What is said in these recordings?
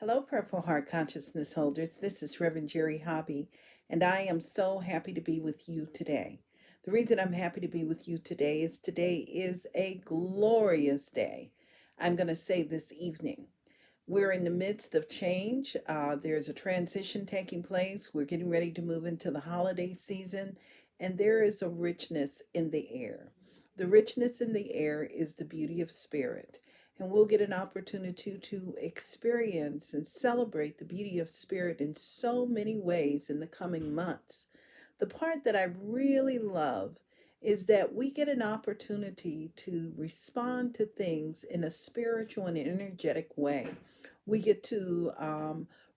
Hello, Purple Heart Consciousness holders. This is Reverend Jerry Hobby, and I am so happy to be with you today. The reason I'm happy to be with you today is a glorious day. I'm going to say this evening. We're in the midst of change. There's a transition taking place. We're getting ready to move into the holiday season, and there is a richness in the air. The richness in the air is the beauty of spirit. And we'll get an opportunity to experience and celebrate the beauty of spirit in so many ways in the coming months. The part that I really love is that we get an opportunity to respond to things in a spiritual and energetic way. We get to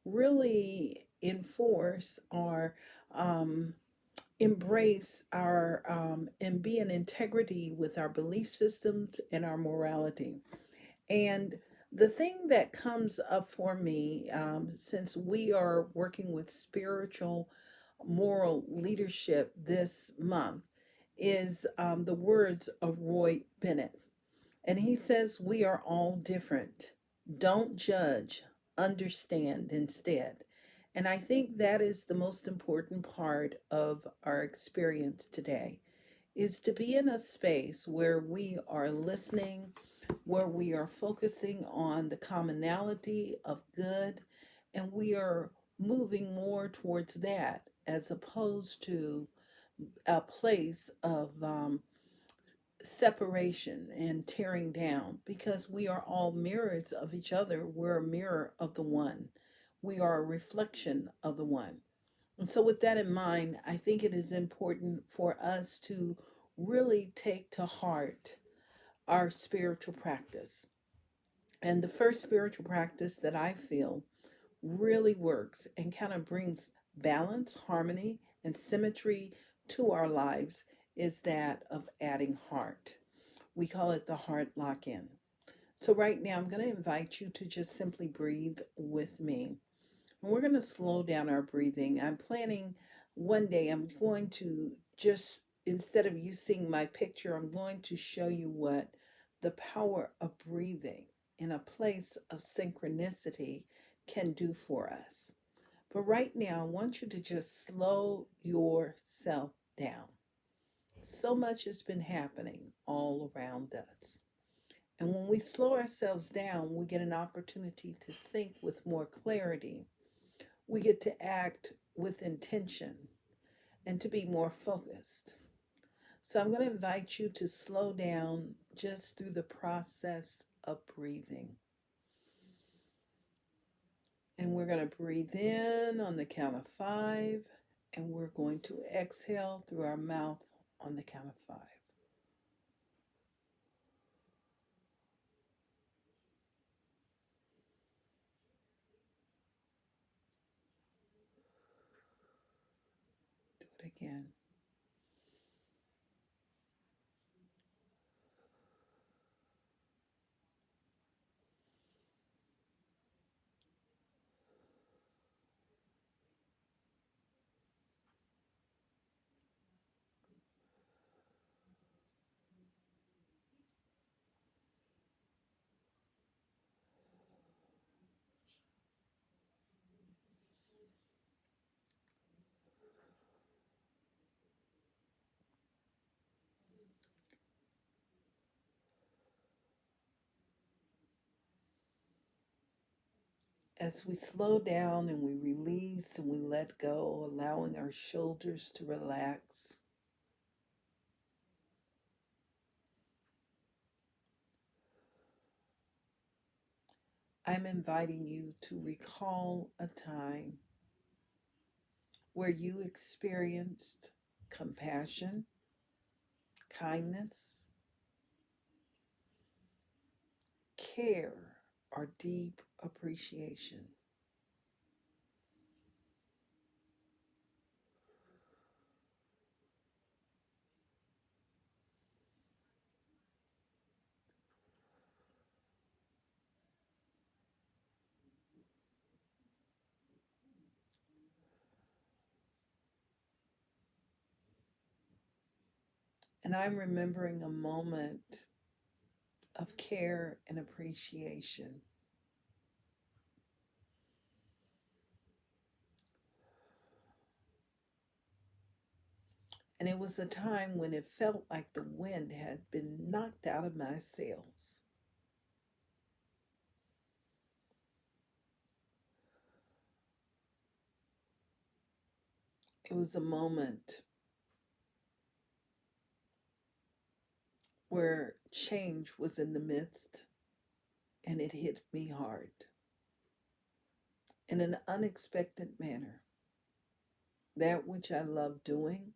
really enforce our embrace our and be in integrity with our belief systems and our morality. And the thing that comes up for me, since we are working with spiritual moral leadership this month, is the words of Roy Bennett. And he says, "We are all different. Don't judge, understand instead." And I think that is the most important part of our experience today, is to be in a space where we are listening, where we are focusing on the commonality of good, and we are moving more towards that as opposed to a place of separation and tearing down, because we are all mirrors of each other. We're a mirror of the one, we are a reflection of the one. And so, with that in mind, I think it is important for us to really take to heart our spiritual practice. And the first spiritual practice that I feel really works and kind of brings balance, harmony, and symmetry to our lives is that of adding heart. We call it the heart lock in. So, right now, I'm going to invite you to just simply breathe with me. And we're going to slow down our breathing. I'm planning one day, I'm going to just, instead of you seeing my picture, I'm going to show you what the power of breathing in a place of synchronicity can do for us. But right now, I want you to just slow yourself down. So much has been happening all around us. And when we slow ourselves down, we get an opportunity to think with more clarity. We get to act with intention and to be more focused. So I'm going to invite you to slow down just through the process of breathing. And we're going to breathe in on the count of 5, and we're going to exhale through our mouth on the count of 5. Do it again. As we slow down and we release and we let go, allowing our shoulders to relax, I'm inviting you to recall a time where you experienced compassion, kindness, care, or deep appreciation. And I'm remembering a moment of care and appreciation. And it was a time when it felt like the wind had been knocked out of my sails. It was a moment where change was in the midst and it hit me hard in an unexpected manner. That which I love doing,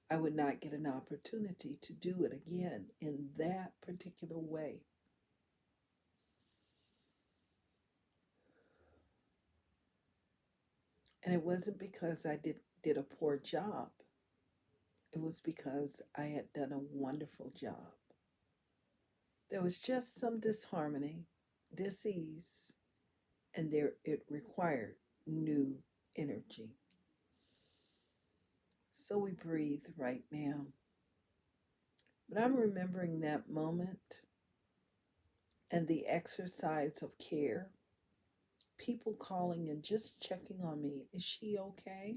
I would not get an opportunity to do it again in that particular way. And it wasn't because I did a poor job. It was because I had done a wonderful job. There was just some disharmony, dis-ease, and there it required new energy. So we breathe right now. But I'm remembering that moment and the exercise of care, people calling and just checking on me. Is she okay?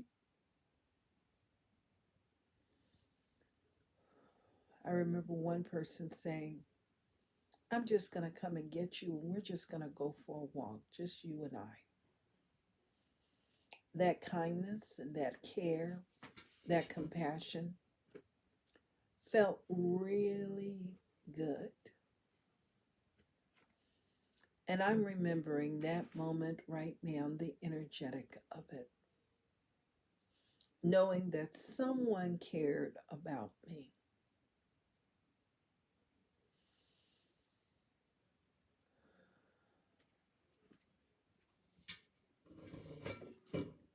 I remember one person saying, I'm just going to come and get you, and we're just going to go for a walk, just you and I. That kindness and that care, that compassion felt really good. And I'm remembering that moment right now, the energetic of it, knowing that someone cared about me.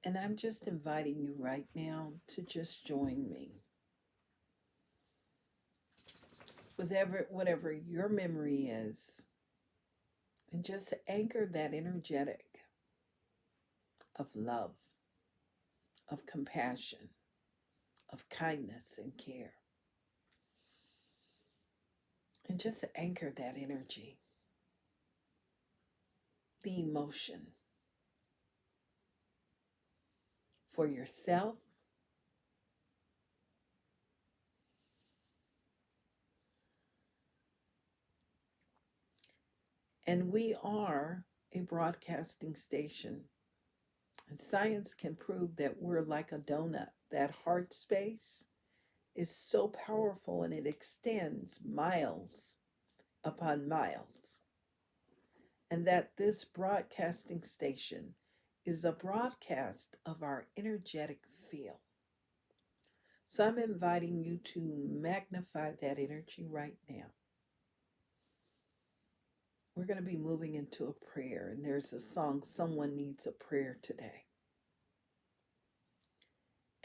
And I'm just inviting you right now to just join me. Whatever your memory is, and just anchor that energetic of love, of compassion, of kindness and care. And just anchor that energy, the emotion for yourself, and we are a broadcasting station. And science can prove that we're like a donut. That heart space is so powerful and it extends miles upon miles. And that this broadcasting station is a broadcast of our energetic field. So I'm inviting you to magnify that energy right now. We're going to be moving into a prayer, and there's a song, Someone Needs a Prayer Today.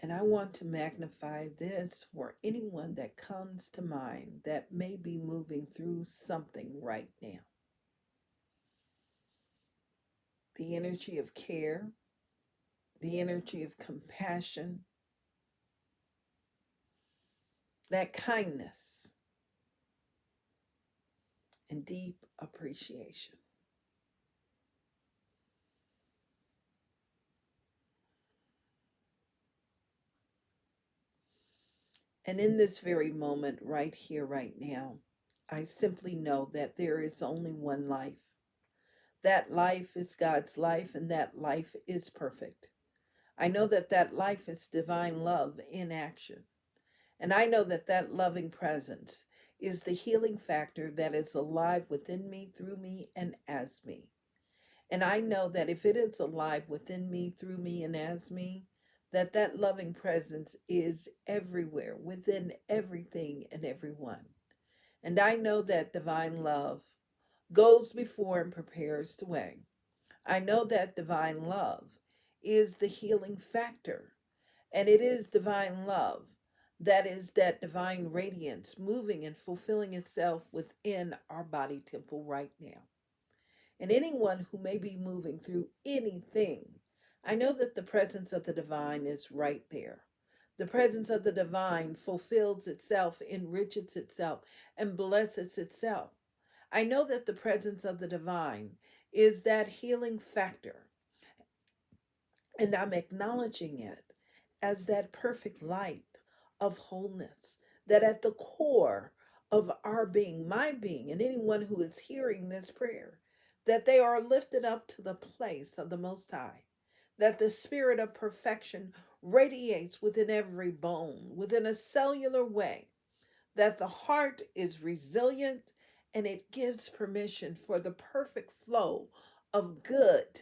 And I want to magnify this for anyone that comes to mind that may be moving through something right now. The energy of care, the energy of compassion, that kindness, and deep appreciation. And in this very moment, right here, right now, I simply know that there is only one life. That life is God's life, and that life is perfect. I know that that life is divine love in action. And I know that that loving presence is the healing factor that is alive within me, through me, and as me. And I know that if it is alive within me, through me, and as me, that that loving presence is everywhere, within everything and everyone. And I know that divine love goes before and prepares the way. I know that divine love is the healing factor, and it is divine love that is that divine radiance moving and fulfilling itself within our body temple right now. And anyone who may be moving through anything, I know that the presence of the divine is right there. The presence of the divine fulfills itself, enriches itself, and blesses itself. I know that the presence of the divine is that healing factor, and I'm acknowledging it as that perfect light of wholeness, that at the core of our being, my being, and anyone who is hearing this prayer, that they are lifted up to the place of the Most High, that the spirit of perfection radiates within every bone, within a cellular way, that the heart is resilient and it gives permission for the perfect flow of good,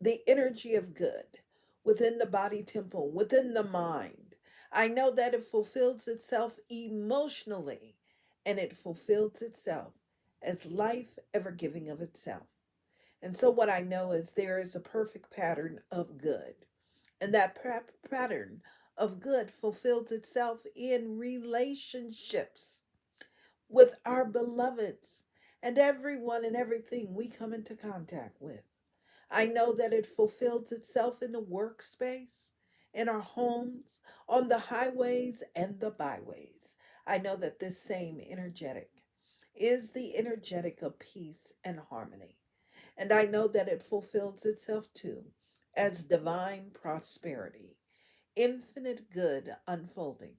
the energy of good within the body temple, within the mind. I know that it fulfills itself emotionally and it fulfills itself as life ever giving of itself. And so, what I know is there is a perfect pattern of good. And that pattern of good fulfills itself in relationships with our beloveds and everyone and everything we come into contact with. I know that it fulfills itself in the workspace, in our homes, on the highways and the byways. I know that this same energetic is the energetic of peace and harmony. And I know that it fulfills itself too as divine prosperity, infinite good unfolding.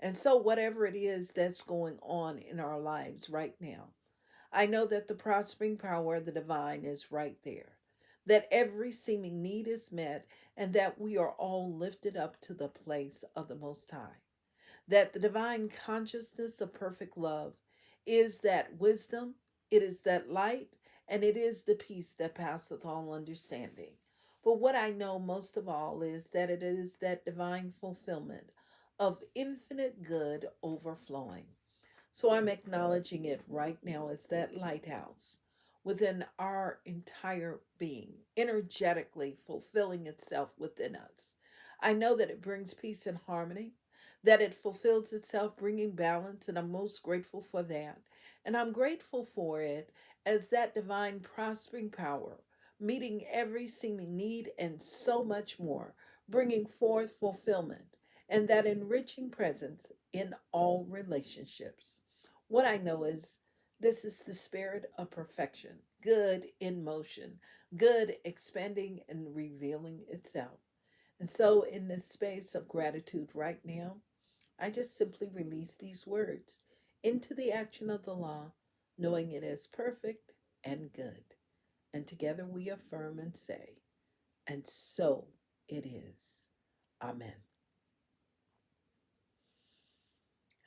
And so, whatever it is that's going on in our lives right now, I know that the prospering power of the divine is right there, that every seeming need is met, and that we are all lifted up to the place of the Most High. That the divine consciousness of perfect love is that wisdom, it is that light, and it is the peace that passeth all understanding. But what I know most of all is that it is that divine fulfillment of infinite good overflowing. So I'm acknowledging it right now as that lighthouse within our entire being, energetically fulfilling itself within us. I know that it brings peace and harmony, that it fulfills itself, bringing balance, and I'm most grateful for that. And I'm grateful for it as that divine prospering power, meeting every seeming need and so much more, bringing forth fulfillment and that enriching presence in all relationships. What I know is this is the spirit of perfection, good in motion, good expanding and revealing itself. And so, in this space of gratitude right now, I just simply release these words into the action of the law, knowing it is perfect and good. And together we affirm and say, and so it is. Amen.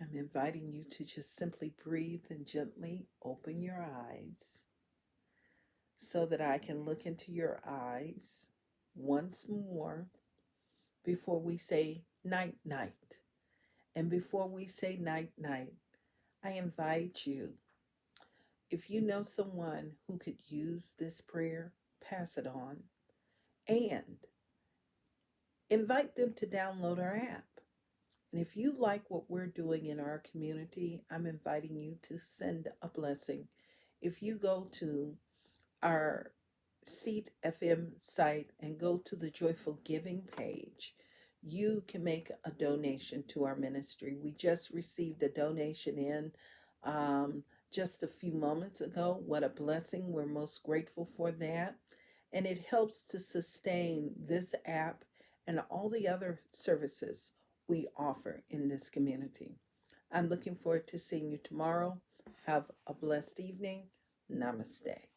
I'm inviting you to just simply breathe and gently open your eyes so that I can look into your eyes once more before we say night night. And before we say night night, I invite you, if you know someone who could use this prayer, pass it on and invite them to download our app. And if you like what we're doing in our community, I'm inviting you to send a blessing. If you go to our Seat FM site and go to the Joyful Giving page, you can make a donation to our ministry. We just received a donation in just a few moments ago. What a blessing. We're most grateful for that. And it helps to sustain this app and all the other services we offer in this community. I'm looking forward to seeing you tomorrow. Have a blessed evening. Namaste.